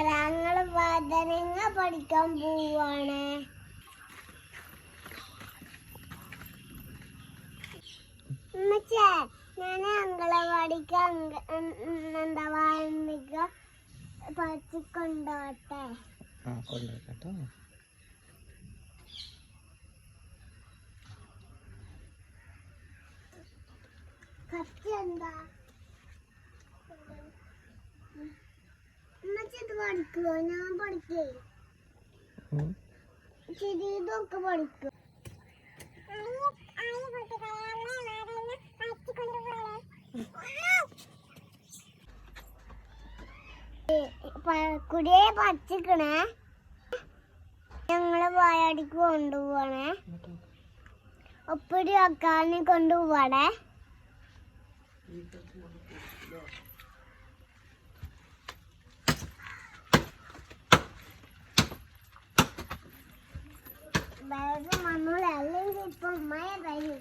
ഞങ്ങള് വതനങ്ങ പഠിക്കാൻ പോവാണ്. ഉമ്മച്ചേ, ഞാൻ അംഗനവാടിക്ക് എന്താ വാഴ പറിച്ചിക്കൊണ്ടോട്ടെ? കൊണ്ടുപോട്ടോ. കത്തി എന്താ ഉമ്മച്ചി ഇത് പഠിക്കുവോ? ഞാൻ പഠിക്കേ ശരി, ഇതൊക്കെ പഠിക്കും. കുടിയെ പറിച്ചിക്കണേ. ഞങ്ങള് വായാടിക്ക് കൊണ്ടുപോവാണേ. ഒപ്പടി വെക്കാനെ കൊണ്ടുപോവാണേ. വേഗം വന്നോളെ, അല്ലെങ്കിൽ ഇപ്പൊ മഴ പെയ്യും.